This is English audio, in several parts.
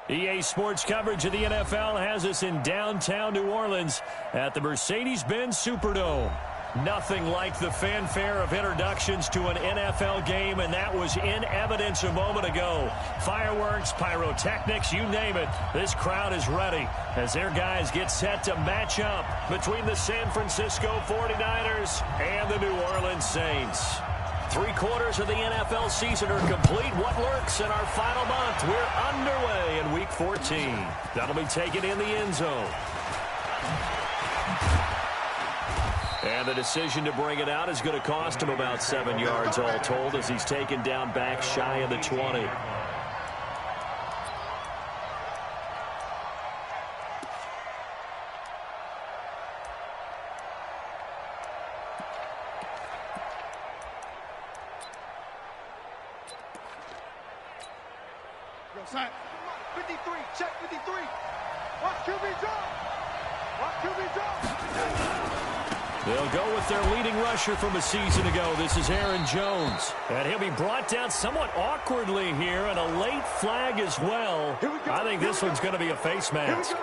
EA Sports coverage of the NFL has us in downtown New Orleans at the Mercedes-Benz Superdome. Nothing like the fanfare of introductions to an NFL game, and that was in evidence a moment ago. Fireworks, pyrotechnics, you name it. This crowd is ready as their guys get set to match up between the San Francisco 49ers and the New Orleans Saints. 3/4 of the NFL season are complete. What lurks in our final month? We're underway in Week 14. That'll be taken in the end zone. And the decision to bring it out is going to cost him about 7 yards all told as he's taken down back shy of the 20. Sign. 53, check 53. Watch QB drop. Watch QB drop. They'll go with their leading rusher from a season ago. This is Aaron Jones. And he'll be brought down somewhat awkwardly here, and a late flag as well. I think this one's going to be a face mask.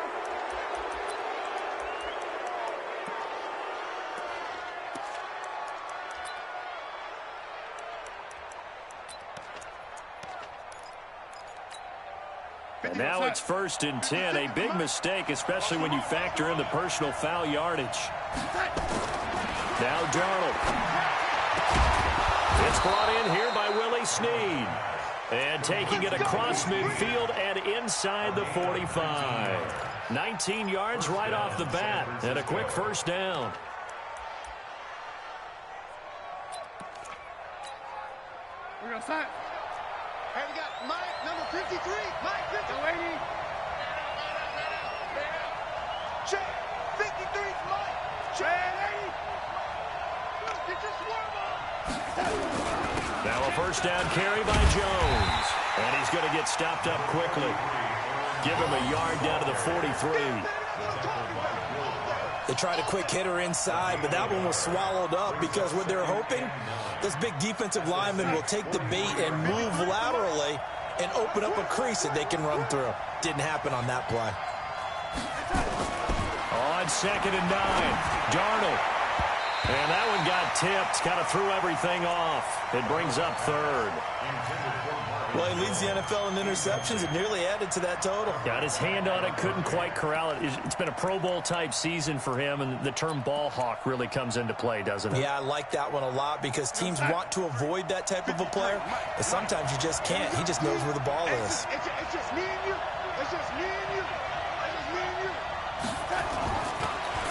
And now it's 1st and 10. A big mistake, especially when you factor in the personal foul yardage. Now Darnold. It's brought in here by Willie Snead. And taking it across midfield and inside the 45. 19 yards right off the bat. And a quick first down. We're going to sign. Hey, we got Mike, number 53. Mike, 53. Lady. Check. 53 's Mike. Check. Get your swarm on. Now a first down carry by Jones. And he's going to get stopped up quickly. Give him a yard down to the 43. They tried a quick hitter inside, but that one was swallowed up because what they're hoping, this big defensive lineman will take the bait and move laterally and open up a crease that they can run through. Didn't happen on that play. On 2nd and 9, Darnold. And that one got tipped, kind of threw everything off. It brings up 3rd. Well, he leads the NFL in interceptions and nearly added to that total. Got his hand on it, couldn't quite corral it. It's been a Pro Bowl-type season for him, and the term ball hawk really comes into play, doesn't it? Yeah, I like that one a lot because teams want to avoid that type of a player, but sometimes you just can't. He just knows where the ball is. It's just me and you. It's just me and you. It's just me and you.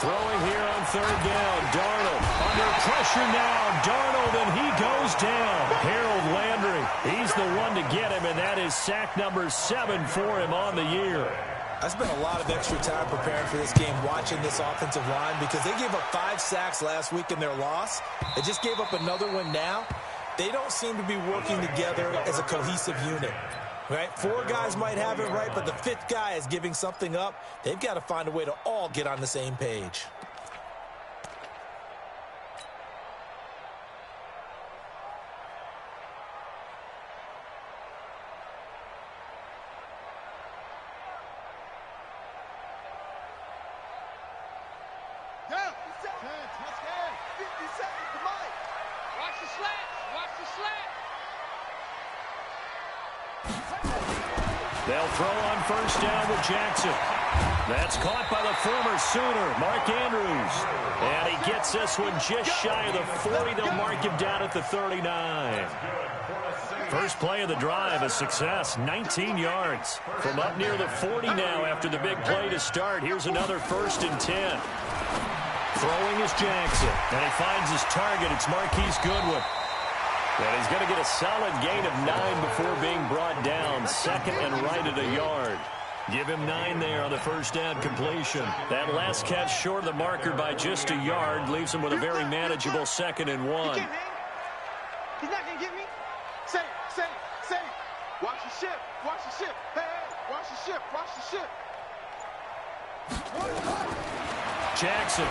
Throwing here on 3rd down, Darnold. Under pressure now, Darnold, and he goes down. Harold Landry, he's the one to get him, and that is sack number 7 for him on the year. I spent a lot of extra time preparing for this game watching this offensive line because they gave up 5 sacks last week in their loss. They just gave up another one now. They don't seem to be working together as a cohesive unit. Right? 4 guys might have it right, but the 5th guy is giving something up. They've got to find a way to all get on the same page. They'll throw on 1st down with Jackson. That's caught by the former Sooner, Mark Andrews. And he gets this one just shy of the 40. They'll mark him down at the 39. First play of the drive, a success, 19 yards. From up near the 40 now after the big play to start. Here's another 1st and 10. Throwing is Jackson. And he finds his target. It's Marquise Goodwin. And he's going to get a solid gain of 9 before being brought down. 2nd and right at a yard. Give him 9 there on the first down completion. That last catch short of the marker by just a yard leaves him with a very manageable 2nd and 1. He's not going to get me. Say it. Watch the ship. Hey, watch the ship. Jackson.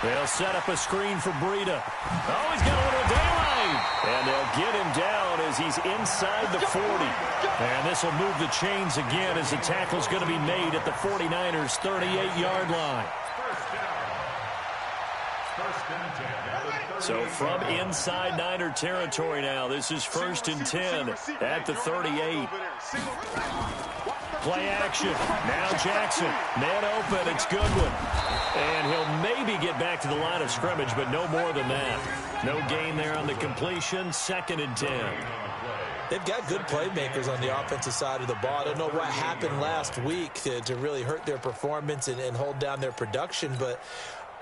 They'll set up a screen for Breida. Oh, he's got a little daylight. And they'll get him down as he's inside the 40. And this will move the chains again as the tackle's going to be made at the 49ers' 38-yard line. So from inside Niner territory now, this is 1st and 10 at the 38. Play action. Now Jackson. Man open. It's Goodwin. And he'll maybe get back to the line of scrimmage, but no more than that. No gain there on the completion. 2nd and 10. They've got good playmakers on the offensive side of the ball. I don't know what happened last week to really hurt their performance and hold down their production, but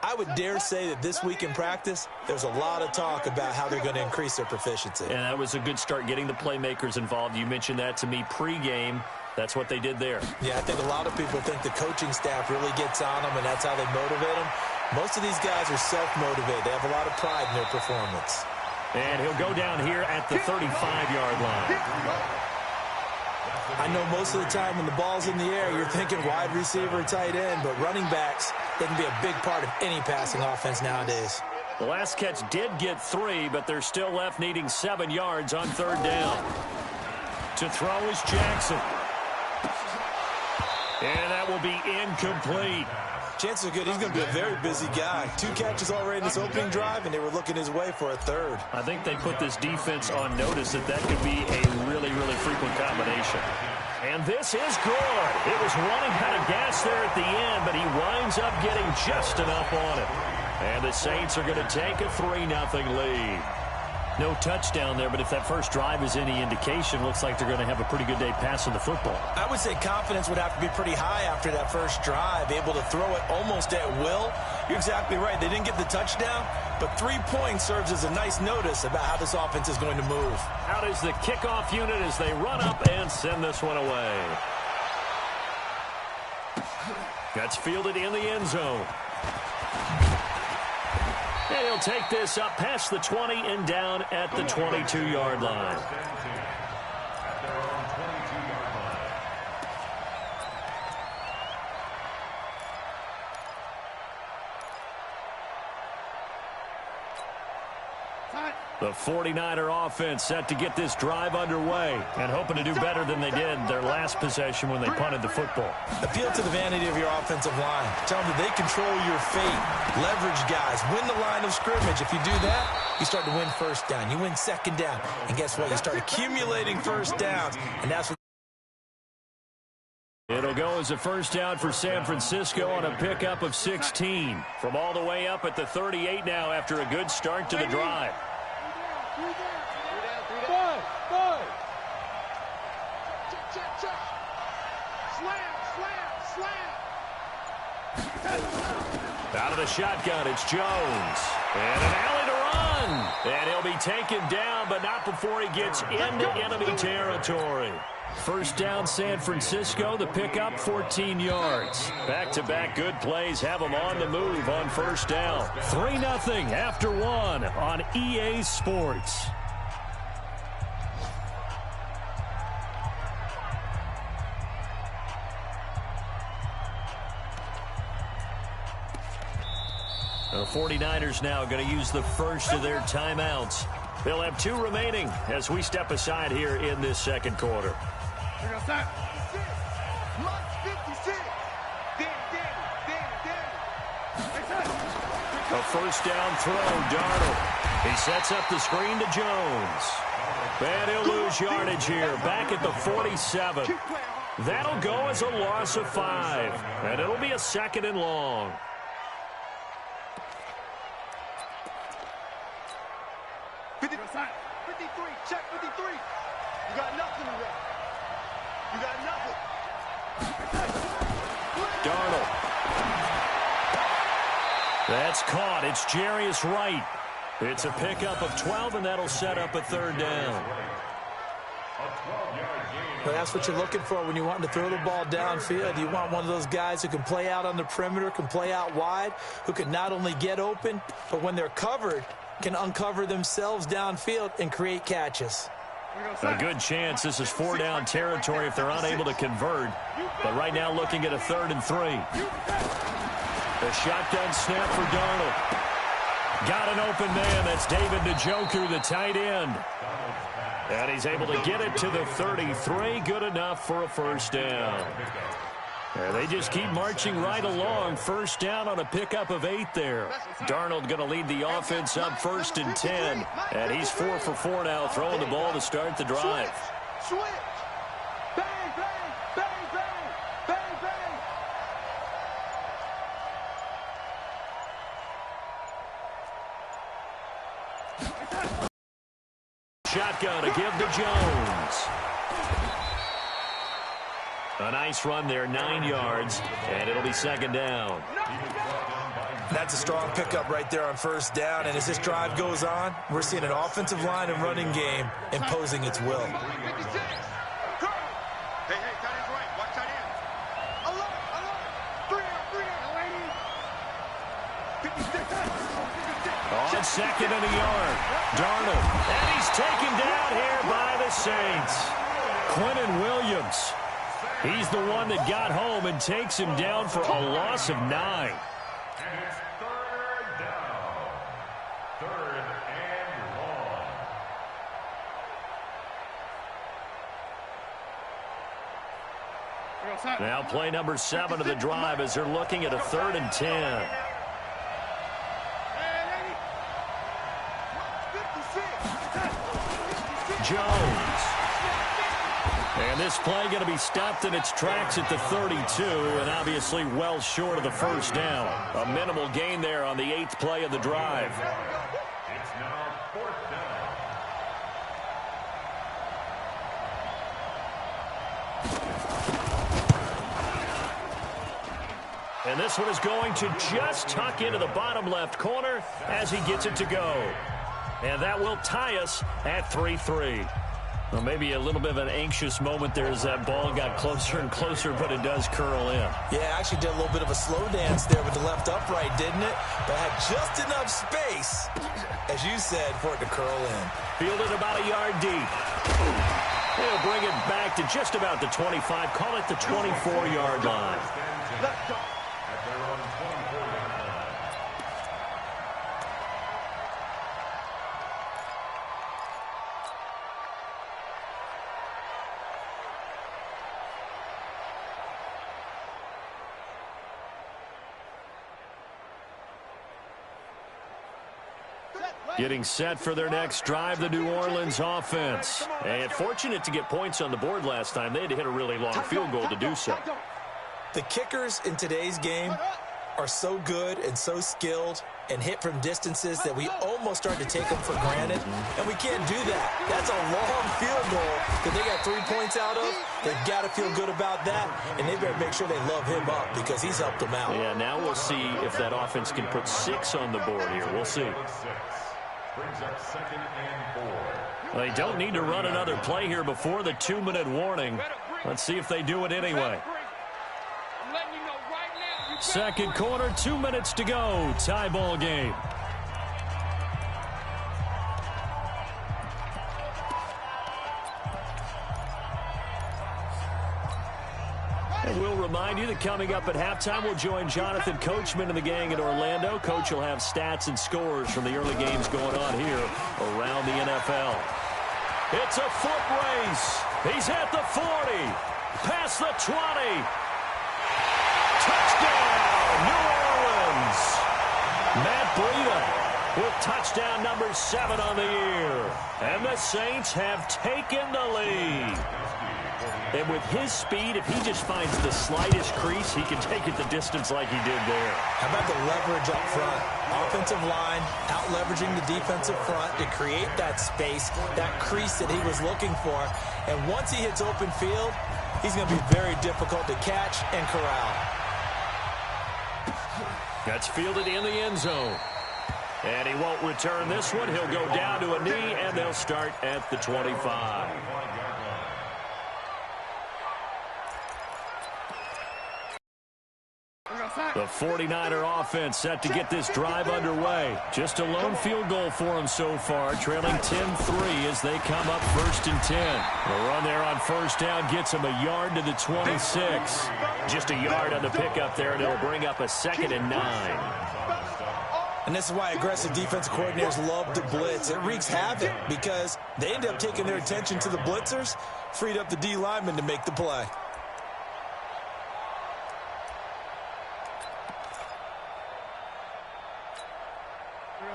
I would dare say that this week in practice, there's a lot of talk about how they're going to increase their proficiency. And that was a good start, getting the playmakers involved. You mentioned that to me pregame. That's what they did there. Yeah, I think a lot of people think the coaching staff really gets on them, and that's how they motivate them. Most of these guys are self-motivated. They have a lot of pride in their performance. And he'll go down here at the 35-yard line. I know most of the time when the ball's in the air, you're thinking wide receiver, tight end, but running backs, they can be a big part of any passing offense nowadays. The last catch did get 3, but they're still left needing 7 yards on 3rd down. To throw is Jackson. And that will be incomplete. Chances are good he's going to be a very busy guy. 2 catches already in this opening drive, and they were looking his way for a 3rd. I think they put this defense on notice that could be a really, really frequent combination. And this is good. It was running out of gas there at the end, but he winds up getting just enough on it. And the Saints are going to take a 3-0 lead. No touchdown there, but if that first drive is any indication, looks like they're going to have a pretty good day passing the football. I would say confidence would have to be pretty high after that first drive, able to throw it almost at will. You're exactly right. They didn't get the touchdown, but 3 points serves as a nice notice about how this offense is going to move. Out is the kickoff unit as they run up and send this one away. That's fielded in the end zone. And he'll take this up past the 20 and down at the 22-yard line. The 49er offense set to get this drive underway and hoping to do better than they did their last possession when they punted the football. Appeal to the vanity of your offensive line. Tell them that they control your fate. Leverage guys. Win the line of scrimmage. If you do that, you start to win 1st down. You win 2nd down. And guess what? You start accumulating 1st downs. And that's what it'll go as a 1st down for San Francisco on a pickup of 16. From all the way up at the 38 now after a good start to the drive. Out of the shotgun, it's Jones. And an alley to run. And he'll be taken down, but not before he gets into enemy territory. 1st down, San Francisco. The pickup, 14 yards. Back-to-back good plays have them on the move on 1st down. 3-0 after 1 on EA Sports. The 49ers now going to use the first of their timeouts. They'll have 2 remaining as we step aside here in this 2nd quarter. A 1st down throw, Darnold. He sets up the screen to Jones. And he'll lose yardage here, back at the 47. That'll go as a loss of 5. And it'll be a 2nd and long. Check 53. You got nothing in there. You got nothing. Darnold. That's caught. It's Jarius Wright. It's a pickup of 12, and that'll set up a 3rd down. Well, that's what you're looking for when you want to throw the ball downfield. You want one of those guys who can play out on the perimeter, can play out wide, who can not only get open, but when they're covered, can uncover themselves downfield and create catches. A good chance this is 4-down territory if they're unable to convert. But right now looking at a 3rd and 3. The shotgun snap for Darnold. Got an open man. That's David Njoku, the tight end. And he's able to get it to the 33. Good enough for a first down. And they just keep marching right along. First down on a pickup of 8 there. Darnold going to lead the offense up 1st and 10. And he's 4 for 4 now, throwing the ball to start the drive. Switch. Bang, bang, bang, bang, bang, bang. Shotgun to give to Jones. A nice run there, 9 yards, and it'll be 2nd down. That's a strong pickup right there on first down, and as this drive goes on, we're seeing an offensive line and running game imposing its will. 56. Hey, tight end's right. Watch tight end. Alert, alert. 3 out. 56. On 2nd and a yard, Darnold, and he's taken down here by the Saints. Quentin Williams. He's the one that got home and takes him down for a loss of 9. And it's 3rd down. 3rd and 1. Now play number 7 of the drive as they're looking at a 3rd and 10. Jones. And this play going to be stopped in its tracks at the 32, and obviously well short of the first down. A minimal gain there on the 8th play of the drive. It's now 4th down. And this one is going to just tuck into the bottom left corner as he gets it to go. And that will tie us at 3-3. Well, maybe a little bit of an anxious moment there as that ball got closer and closer, but it does curl in. Yeah, actually did a little bit of a slow dance there with the left upright, didn't it? But had just enough space, as you said, for it to curl in. Fielded about a yard deep. They'll bring it back to just about the 25. Call it the 24-yard line. Let's go. At their own 24-yard line. Getting set for their next drive, the New Orleans offense. And fortunate to get points on the board last time. They had to hit a really long field goal to do so. The kickers in today's game are so good and so skilled and hit from distances that we almost start to take them for granted, and we can't do that. That's a long field goal that they got 3 points out of. They've got to feel good about that, and they better make sure they love him up because he's helped them out. Yeah, now we'll see if that offense can put 6 on the board here. We'll see. Brings up 2nd and 4. They don't need to run another play here before the 2-minute warning. Let's see if they do it anyway. Second quarter, 2 minutes to go. Tie ball game. And we'll remind you that coming up at halftime, we'll join Jonathan Coachman and the gang in Orlando. Coach will have stats and scores from the early games going on here around the NFL. It's a foot race. He's at the 40, past the 20. Touchdown, New Orleans. Matt Breida with touchdown number 7 on the year. And the Saints have taken the lead. And with his speed, if he just finds the slightest crease, he can take it the distance like he did there. How about the leverage up front? Offensive line out-leveraging the defensive front to create that space, that crease that he was looking for. And once he hits open field, he's going to be very difficult to catch and corral. That's fielded in the end zone. And he won't return this one. He'll go down to a knee, and they'll start at the 25. Outside. The 49er offense set to get this drive underway. Just a lone field goal for them so far, trailing 10-3 as they come up 1st and 10. The run there on first down gets them a yard to the 26. Just a yard on the pickup there, and it'll bring up a 2nd and 9. And this is why aggressive defensive coordinators love to blitz. It wreaks havoc because they end up taking their attention to the blitzers, freed up the D lineman to make the play.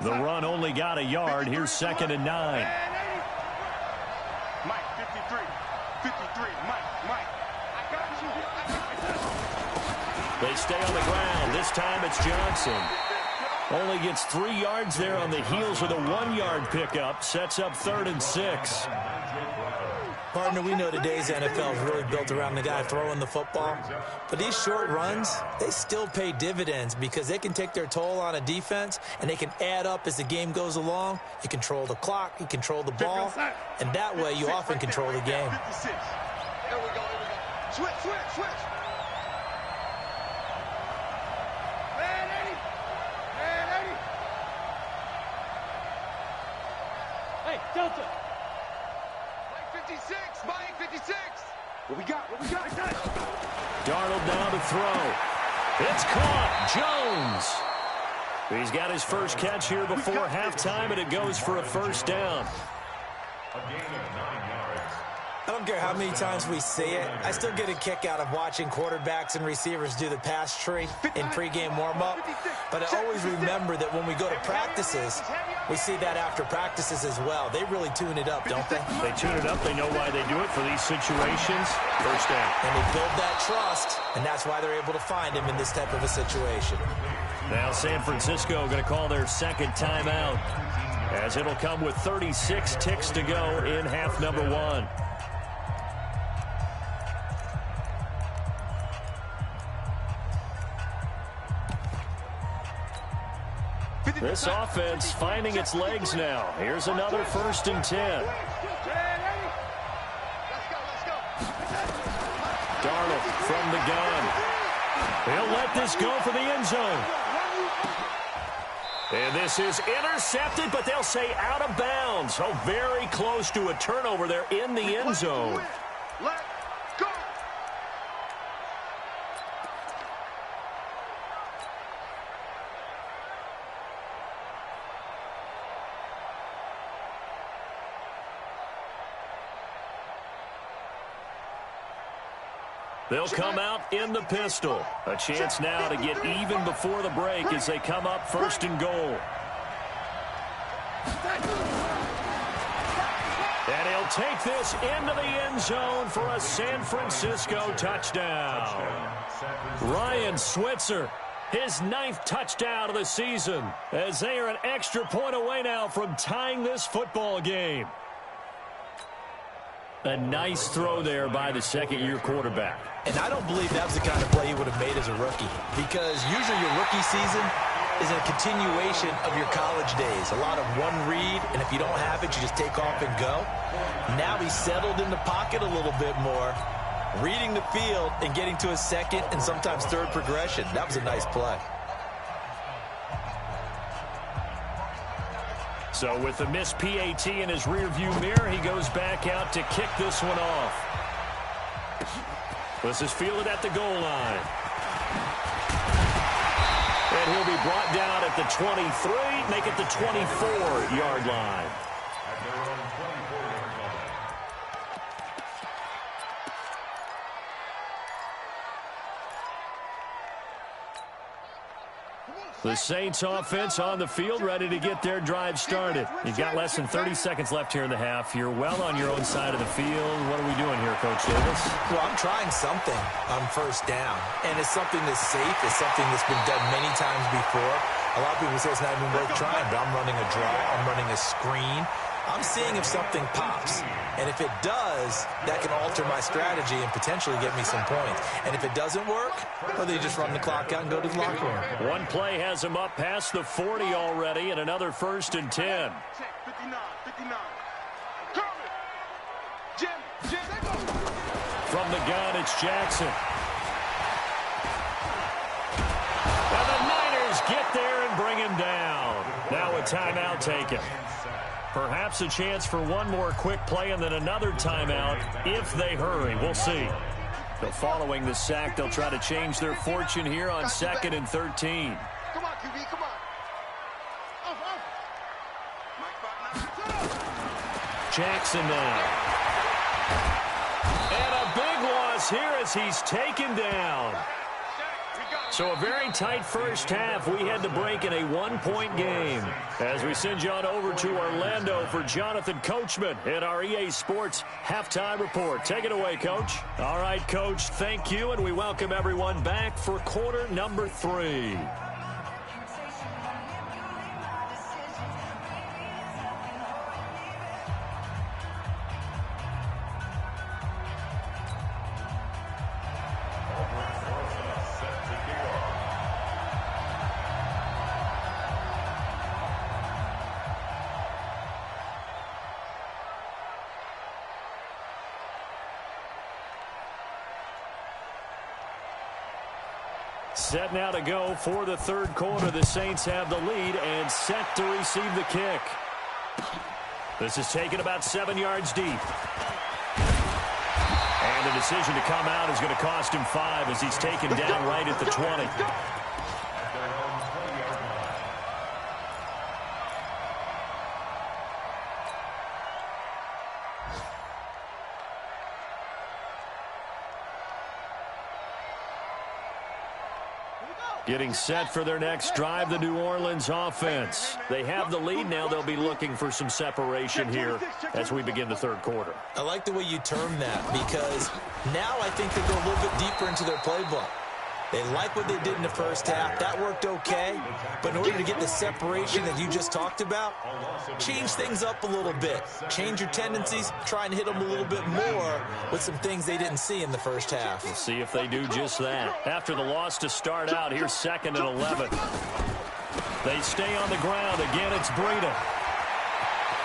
The run only got a yard. Here's 2nd and 9. Mike, 53. 53. Mike. I got you. They stay on the ground. This time it's Johnson. Only gets 3 yards there on the heels of a 1-yard pickup. Sets up 3rd and 6. Partner, we know today's NFL is really built around the guy throwing the football. But these short runs, they still pay dividends because they can take their toll on a defense, and they can add up as the game goes along. You control the clock, you control the ball, and that way you often control the game. 56. Here we go. Switch. Man, 80. Hey, Delta. Mike 56. Mike 56. What we got? Darnold now to throw. It's caught. Jones. He's got his first catch here before halftime, and it goes for a 1st down. A gain of 9 yards. I don't care how many times we see it. I still get a kick out of watching quarterbacks and receivers do the pass tree in pregame warm-up. But I always remember that when we go to practices, we see that after practices as well. They really tune it up, don't they? They tune it up. They know why they do it for these situations. 1st down. And they build that trust, and that's why they're able to find him in this type of a situation. Now San Francisco going to call their 2nd timeout, as it'll come with 36 ticks to go in half number 1. This offense finding its legs now. Here's another 1st and 10. Darnold from the gun. He'll let this go for the end zone. And this is intercepted, but they'll say out of bounds. Oh, very close to a turnover there in the end zone. Let's go. They'll come out in the pistol. A chance now to get even before the break as they come up 1st and goal. And he'll take this into the end zone for a San Francisco touchdown. Ryan Switzer, his 9th touchdown of the season, as they are an extra point away now from tying this football game. A nice throw there by the 2nd-year quarterback. And I don't believe that was the kind of play he would have made as a rookie, because usually your rookie season is a continuation of your college days. A lot of one read, and if you don't have it, you just take off and go. Now he's settled in the pocket a little bit more, reading the field and getting to his 2nd and sometimes 3rd progression. That was a nice play. So with the missed PAT in his rearview mirror, he goes back out to kick this one off. This is fielded at the goal line. And he'll be brought down at the 23, make it the 24-yard line. At their own 24-yard line. The Saints offense on the field, ready to get their drive started. You've got less than 30 seconds left here in the half. You're well on your own side of the field. What are we doing here, Coach Davis? Well, I'm trying something on 1st down, and it's something that's safe. It's something that's been done many times before. A lot of people say it's not even worth trying, but I'm running a draw. I'm running a screen. I'm seeing if something pops. And if it does, that can alter my strategy and potentially get me some points. And if it doesn't work, well, they just run the clock out and go to the locker room. One play has him up past the 40 already, and another 1st and 10. 59. Jim. From the gun, it's Jackson. get there and bring him down. Now a timeout taken. Perhaps a chance for one more quick play and then another timeout if they hurry. We'll see. So following the sack, they'll try to change their fortune here on 2nd and 13. Come on, QB, come on. Jackson now. And a big loss here as he's taken down. So a very tight first half. We had to break in a one-point game. As we send you on over to Orlando for Jonathan Coachman at our EA Sports Halftime Report. Take it away, Coach. All right, Coach, thank you, and we welcome everyone back for quarter number 3. Set now to go for the third quarter. The Saints have the lead and set to receive the kick. This is taken about 7 yards deep. And the decision to come out is going to cost him 5 as he's taken down right at the 20. Getting set for their next drive, the New Orleans offense. They have the lead now. They'll be looking for some separation here as we begin the third quarter. I like the way you term that because now I think they go a little bit deeper into their playbook. They like what they did in the first half. That worked okay. But in order to get the separation that you just talked about, change things up a little bit. Change your tendencies. Try and hit them a little bit more with some things they didn't see in the first half. We'll see if they do just that. After the loss to start out, here's 2nd and 11. They stay on the ground. Again, it's Breida.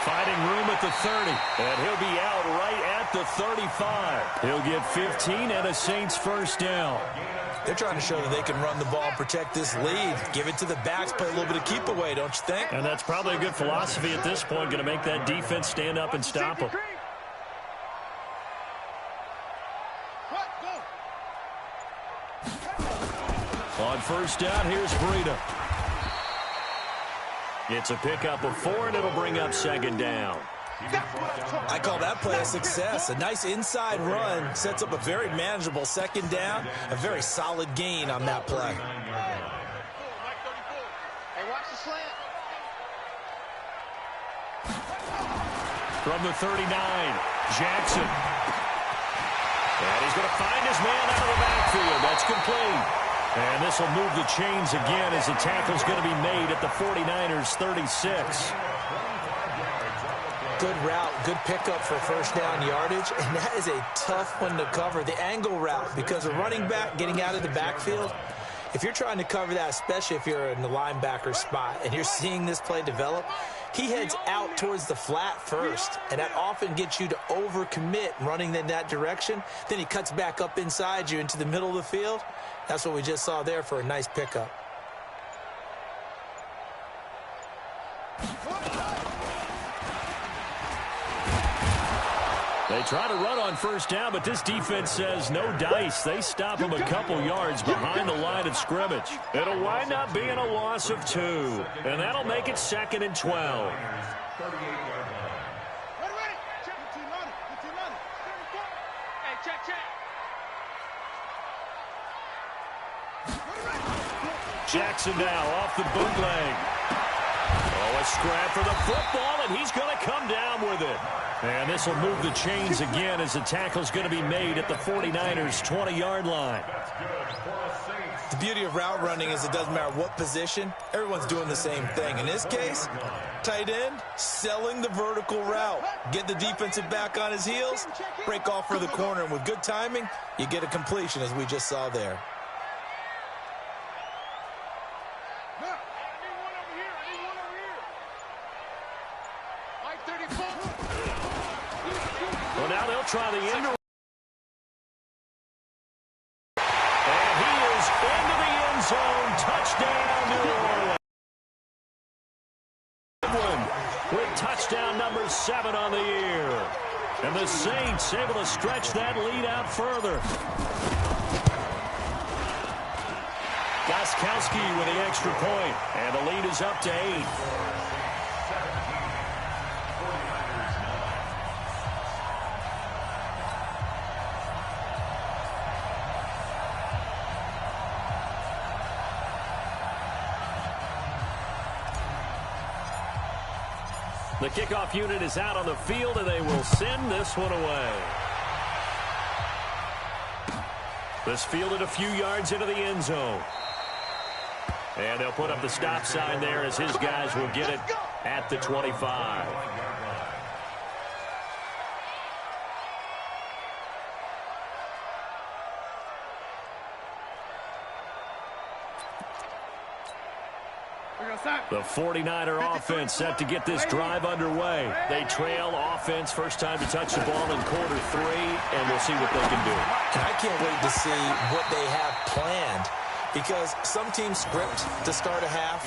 Finding room at the 30. And he'll be out right at the 35. He'll get 15 and a Saints first down. They're trying to show that they can run the ball and protect this lead. Give it to the backs, play a little bit of keep away, don't you think? And that's probably a good philosophy at this point, going to make that defense stand up and stop them. On first down, here's Breida. It's a pickup of 4, and it'll bring up 2nd down. I call that play a success. A nice inside run sets up a very manageable 2nd down. A very solid gain on that play. Hey, watch the slant. From the 39, Jackson. And he's going to find his man out of the backfield. That's complete. And this will move the chains again as the tackle's going to be made at the 49ers 36. Good route, good pickup for first down yardage, and that is a tough one to cover, the angle route, because a running back getting out of the backfield, if you're trying to cover that, especially if you're in the linebacker spot and you're seeing this play develop, he heads out towards the flat first, and that often gets you to overcommit running in that direction. Then he cuts back up inside you into the middle of the field. That's what we just saw there for a nice pickup. They try to run on first down, but this defense says no dice. They stop him a couple yards behind the line of scrimmage. It'll wind up being a loss of 2, and that'll make it 2nd and 12. Jackson now off the bootleg. Oh, a scrap for the football, and he's going to come down with it. And this will move the chains again as the tackle's going to be made at the 49ers' 20-yard line. The beauty of route running is it doesn't matter what position. Everyone's doing the same thing. In this case, tight end, selling the vertical route. Get the defensive back on his heels, break off for the corner, and with good timing, you get a completion as we just saw there. Well, now they'll try the end. And he is into the end zone. Touchdown, New Orleans. for 7 on the year. And the Saints able to stretch that lead out further. Gostkowski with the extra point, and the lead is up to 8. The kickoff unit is out on the field, and they will send this one away. This fielded a few yards into the end zone. And they'll put up the stop sign there as his guys will get it at the 25. The 49er offense set to get this drive underway. They trail offense, first time to touch the ball in quarter 3, and we'll see what they can do. And I can't wait to see what they have planned, because some teams script to start a half.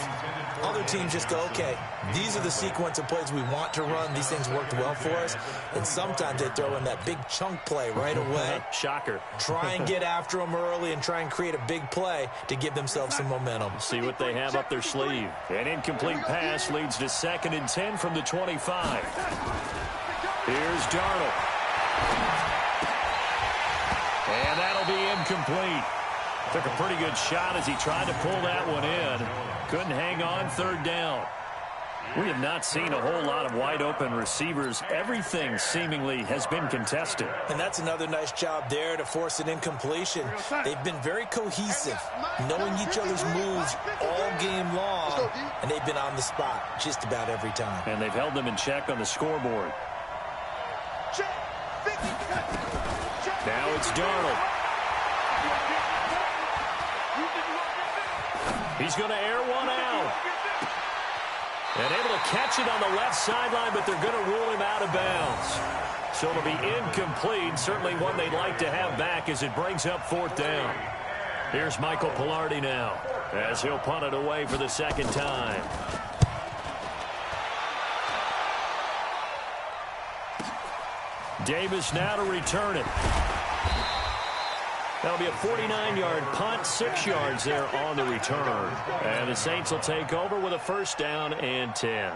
Other teams just go, okay, these are the sequence of plays we want to run. These things worked well for us. And sometimes they throw in that big chunk play right away. Shocker. Try and get after them early and try and create a big play to give themselves some momentum. See what they have up their sleeve. An incomplete pass leads to 2nd and 10 from the 25. Here's Darnold. And that'll be incomplete. Took a pretty good shot as he tried to pull that one in. Couldn't hang on, 3rd down. We have not seen a whole lot of wide-open receivers. Everything seemingly has been contested. And that's another nice job there to force an incompletion. They've been very cohesive, knowing each other's moves all game long, and they've been on the spot just about every time. And they've held them in check on the scoreboard. Now it's Darnold. He's going to air one out. And able to catch it on the left sideline, but they're going to rule him out of bounds. So it'll be incomplete. Certainly one they'd like to have back as it brings up 4th down. Here's Michael Pilardi now as he'll punt it away for the 2nd time. Davis now to return it. That'll be a 49-yard punt, 6 yards there on the return. And the Saints will take over with a 1st down and 10.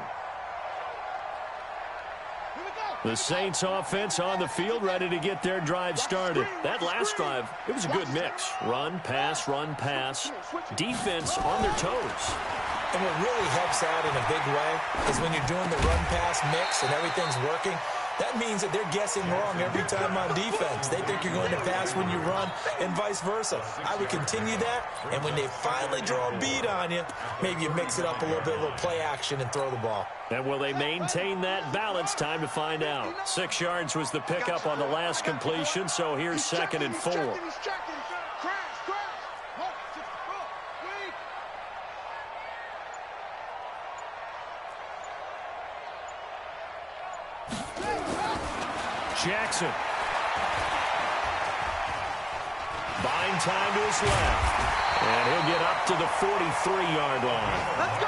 The Saints offense on the field ready to get their drive started. That last drive, it was a good mix. Run, pass, defense on their toes. And what really helps out in a big way is when you're doing the run-pass mix and everything's working, that means that they're guessing wrong every time on defense. They think you're going to pass when you run and vice versa. I would continue that, and when they finally draw a beat on you, maybe you mix it up a little bit, a little play action, and throw the ball. And will they maintain that balance? Time to find out. 6 yards was the pickup on the last completion, so here's 2nd and 4. Jackson. Buying time to his left. And he'll get up to the 43-yard line.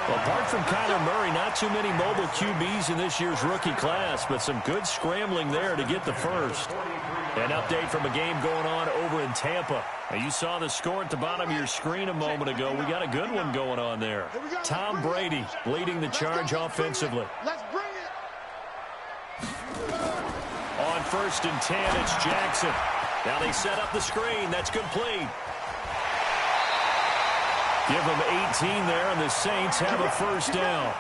Well, apart from Kyler Murray, not too many mobile QBs in this year's rookie class, but some good scrambling there to get the first. An update from a game going on over in Tampa. Now, you saw the score at the bottom of your screen a moment ago. We got a good one going on there. Tom Brady leading the charge offensively. Let's bring it. On 1st and 10, it's Jackson. Now they set up the screen. That's complete. Give them 18 there, and the Saints have a 1st down.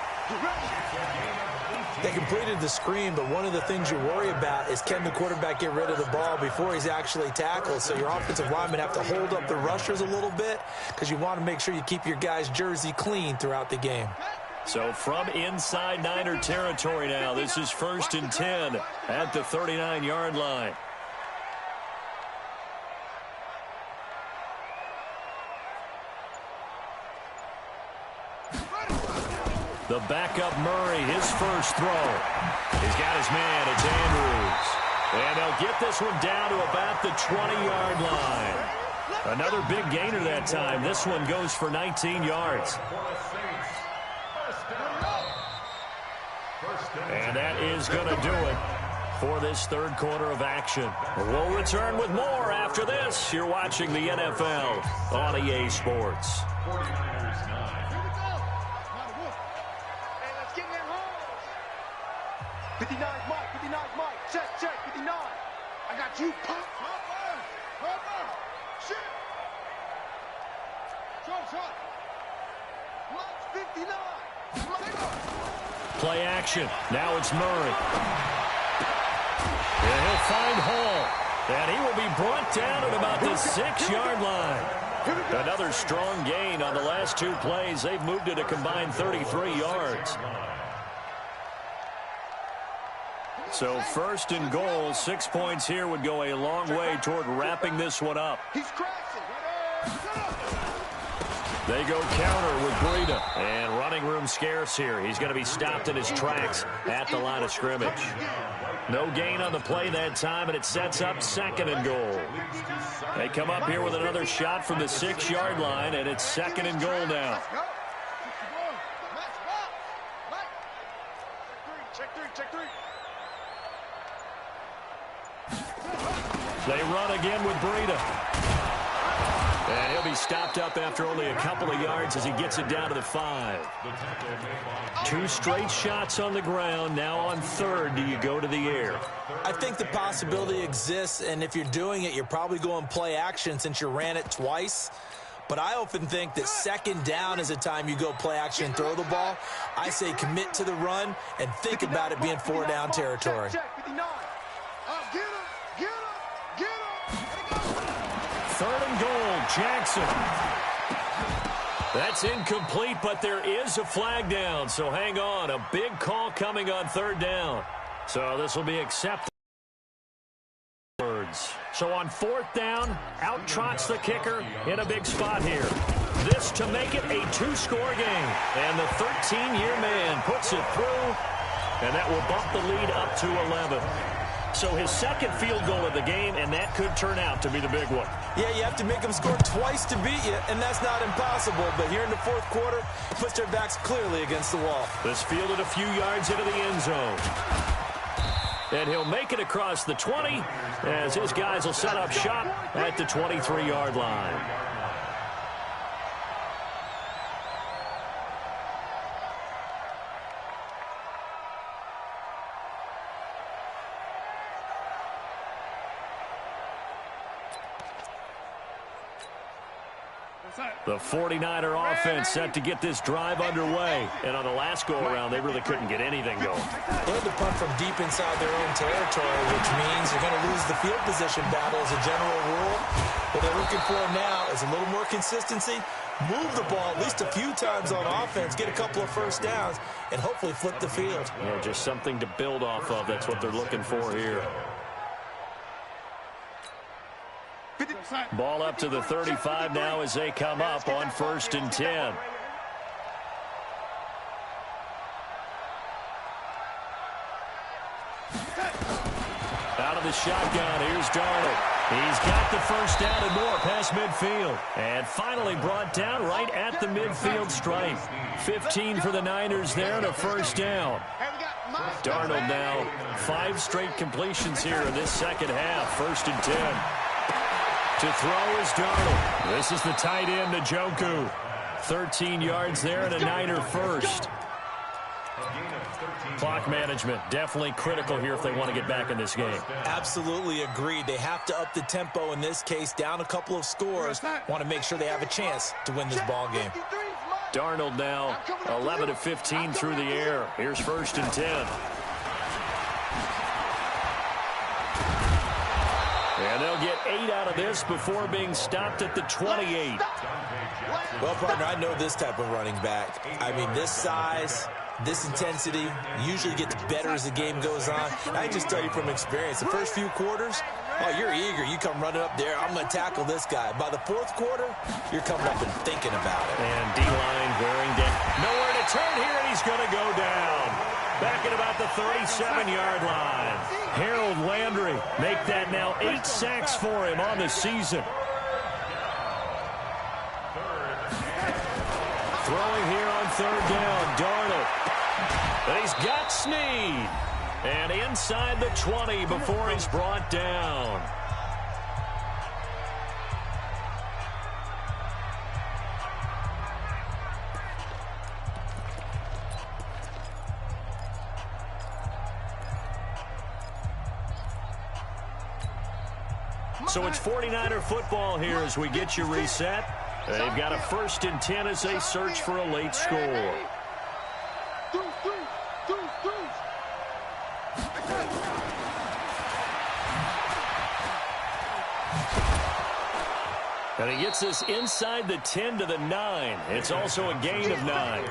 They completed the screen, but one of the things you worry about is can the quarterback get rid of the ball before he's actually tackled? So your offensive linemen have to hold up the rushers a little bit because you want to make sure you keep your guys' jersey clean throughout the game. So from inside Niner territory now, this is 1st and 10 at the 39-yard line. The backup Murray, his first throw. He's got his man, it's Andrews. And they'll get this one down to about the 20-yard line. Another big gainer that time. This one goes for 19 yards. And that is going to do it for this third quarter of action. We'll return with more after this. You're watching the NFL on EA Sports. 49ers 9. Hey, let's get in that hole. 59's Mike, 59's Mike. Check, 59. I got you, pop. Shit. Shot. Watch 59. Play action. Now it's Murray. And he'll find Hall. And he will be brought down at about the 6-yard line. Another strong gain on the last two plays. They've moved it a combined 33 yards. So first and goal, 6 points here would go a long way toward wrapping this one up. He's crashing. They go counter with Breida. And running room scarce here. He's going to be stopped in his tracks at the line of scrimmage. No gain on the play that time, and it sets up second and goal. They come up here with another shot from the 6-yard line, and it's second and goal now. Check three. They run again with Breida. And he'll be stopped up after only a couple of yards as he gets it down to the 5. 2 straight shots on the ground. Now on third, do you go to the air? I think the possibility exists, and if you're doing it, you're probably going play action since you ran it twice. But I often think that second down is a time you go play action and throw the ball. I say commit to the run and think about it being 4-down territory. Third and goal, Jackson. That's incomplete, but there is a flag down, so hang on. A big call coming on third down. So this will be accepted. So on fourth down, out trots the kicker in a big spot here. This to make it a 2-score game. And the 13-year man puts it through, and that will bump the lead up to 11. So his second field goal of the game, and that could turn out to be the big one. Yeah, you have to make them score twice to beat you, and that's not impossible. But here in the fourth quarter, puts their backs clearly against the wall. This fielded a few yards into the end zone. And he'll make it across the 20 as his guys will set up shop at the 23-yard line. The 49er offense set to get this drive underway. And on the last go-around, they really couldn't get anything going. They had to punt from deep inside their own territory, which means they're going to lose the field position battle as a general rule. What they're looking for now is a little more consistency, move the ball at least a few times on offense, get a couple of first downs, and hopefully flip the field. Yeah, just something to build off of. That's what they're looking for here. Ball up to the 35 now as they come up on 1st and 10. Out of the shotgun, here's Darnold. He's got the first down and more past midfield. And finally brought down right at the midfield stripe. 15 for the Niners there and a first down. Darnold now 5 straight completions here in this second half. 1st and 10. To throw is Darnold. This is the tight end, Njoku. 13 yards there and a Niner first. Clock management definitely critical here if they want to get back in this game. Absolutely agreed. They have to up the tempo in this case, down a couple of scores. Want to make sure they have a chance to win this ball game. Darnold now 11 of 15 through the air. Here's 1st and 10. And they'll get 8 out of this before being stopped at the 28. Well, partner, I know this type of running back. I mean, this size, this intensity usually gets better as the game goes on. I just tell you from experience, the first few quarters, oh, you're eager. You come running up there, I'm going to tackle this guy. By the fourth quarter, you're coming up and thinking about it. And D-line wearing down. Nowhere to turn here, and he's going to go down. Back at about the 37-yard line. Harold Landry make that now 8 sacks for him on the season. Throwing here on 3rd down, Darnold. And he's got Snead. And inside the 20 before he's brought down. So it's 49er football here as we get you reset. They've got a 1st and 10 as they search for a late score. And he gets us inside the 10 to the 9. It's also a gain of 9.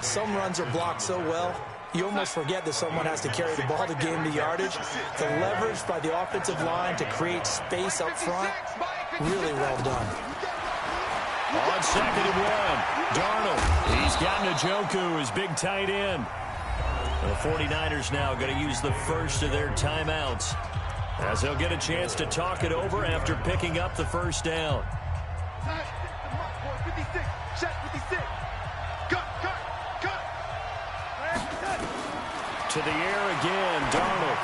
Some runs are blocked so well, you almost forget that someone has to carry the ball to gain the yardage. The leverage by the offensive line to create space up front, really well done. On 2nd and 1, Darnold. He's got Njoku, his big tight end. The 49ers now going to use the first of their timeouts, as they'll get a chance to talk it over after picking up the 1st down. 56, check 56. Cut. To the air again, Darnold.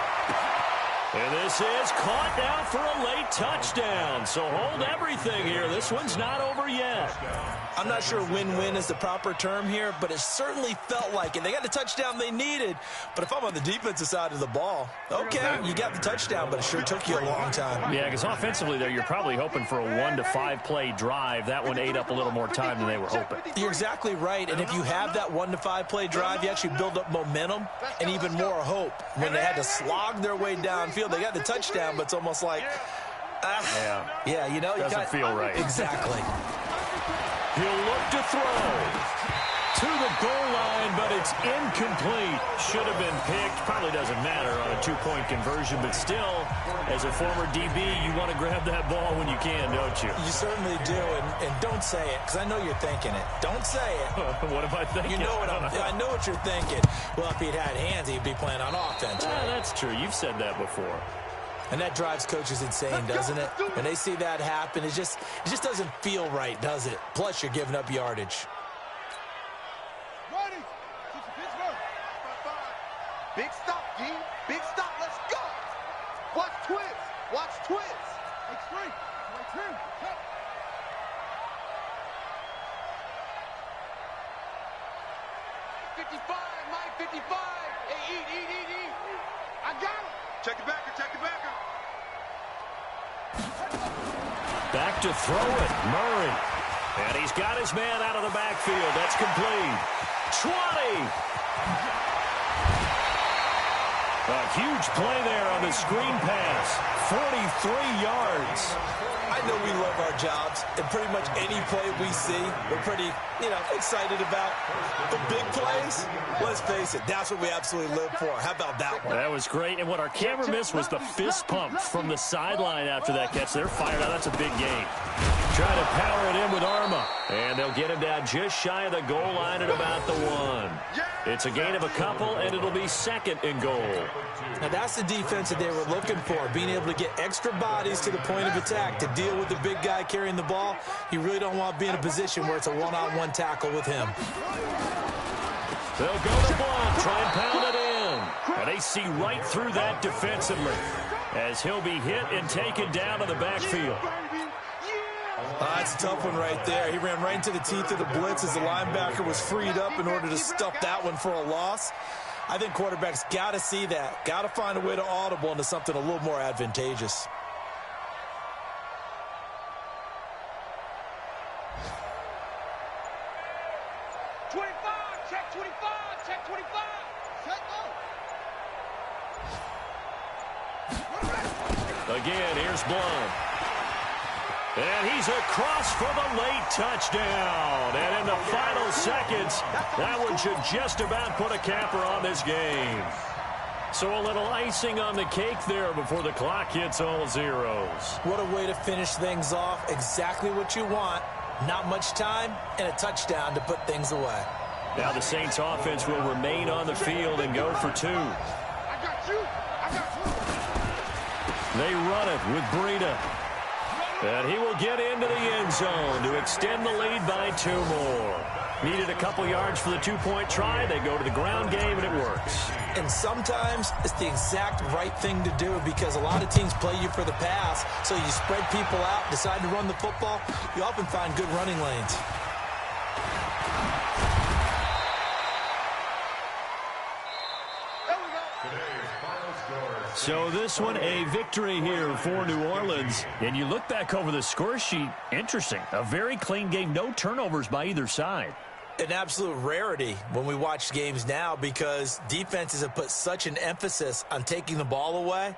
And this is caught now for a late touchdown. So hold everything here. This one's not over yet. I'm not sure win-win is the proper term here, but it certainly felt like it. They got the touchdown they needed. But if I'm on the defensive side of the ball, okay, you got the touchdown, but it sure took you a long time. Yeah, because offensively, there, you're probably hoping for a 1 to 5 play drive. That one ate up a little more time than they were hoping. You're exactly right. And if you have that 1 to 5 play drive, you actually build up momentum and even more hope. When they had to slog their way downfield, they got the touchdown, but it's almost like, yeah, you know, doesn't feel right. Exactly. He'll look to throw to the goal line, but it's incomplete. Should have been picked. Probably doesn't matter on a 2-point conversion, but still, as a former DB, you want to grab that ball when you can, don't you? You certainly do, and don't say it, because I know you're thinking it. Don't say it. What am I thinking? You know what I know what you're thinking. Well, if he'd had hands, he'd be playing on offense. Yeah, that's true. You've said that before. And that drives coaches insane, doesn't it? When they see that happen, it just doesn't feel right, does it? Plus, you're giving up yardage. Big stop, G. Big stop. Let's go. Watch twins. Watch twins. Extreme. Extreme. 55, Mike, 55. Hey, eat. I got him. Check it back. Back to throw it, Murray. And he's got his man out of the backfield. That's complete. 20. A huge play there on the screen pass. 43 yards. I know we love our jobs, and pretty much any play we see, we're pretty, excited about. The big plays, let's face it, that's what we absolutely live for. How about that one? That was great, and what our camera missed was the fist pump from the sideline after that catch. They're fired out. That's a big gain. Trying to power it in with Arma, and they'll get him down just shy of the goal line at about the 1. It's a gain of a couple, and it'll be 2nd and goal. Now, that's the defense that they were looking for, being able to get extra bodies to the point of attack to deal with the big guy carrying the ball. You really don't want to be in a position where it's a one-on-one tackle with him. They'll go to block, try and pound it in. And they see right through that defensively as he'll be hit and taken down to the backfield. That's a tough one right there. He ran right into the teeth of the blitz as the linebacker was freed up in order to stuff that one for a loss. I think quarterbacks got to see that. Got to find a way to audible into something a little more advantageous. Again, here's Blunt. And he's across for the late touchdown. And in the final seconds, that one should just about put a capper on this game. So a little icing on the cake there before the clock hits all zeros. What a way to finish things off. Exactly what you want. Not much time and a touchdown to put things away. Now the Saints offense will remain on the field and go for 2. I got you. They run it with Breida. And he will get into the end zone to extend the lead by 2 more. Needed a couple yards for the two-point try. They go to the ground game, and it works. And sometimes it's the exact right thing to do because a lot of teams play you for the pass, so you spread people out, decide to run the football. You often find good running lanes. So this one, a victory here for New Orleans. And you look back over the score sheet, interesting. A very clean game, no turnovers by either side. An absolute rarity when we watch games now because defenses have put such an emphasis on taking the ball away.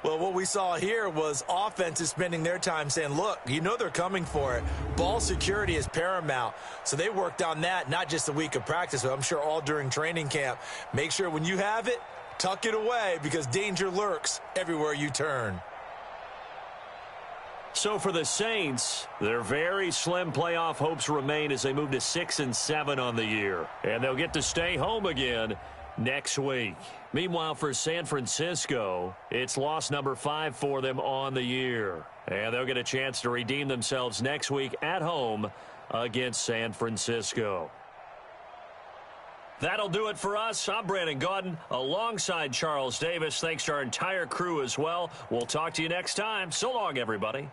Well, what we saw here was offenses spending their time saying, look, you know they're coming for it. Ball security is paramount. So they worked on that, not just a week of practice, but I'm sure all during training camp. Make sure when you have it, tuck it away because danger lurks everywhere you turn. So for the Saints, their very slim playoff hopes remain as they move to 6-7 on the year. And they'll get to stay home again next week. Meanwhile, for San Francisco, it's loss number 5 for them on the year. And they'll get a chance to redeem themselves next week at home against San Francisco. That'll do it for us. I'm Brandon Gaudin alongside Charles Davis. Thanks to our entire crew as well. We'll talk to you next time. So long, everybody.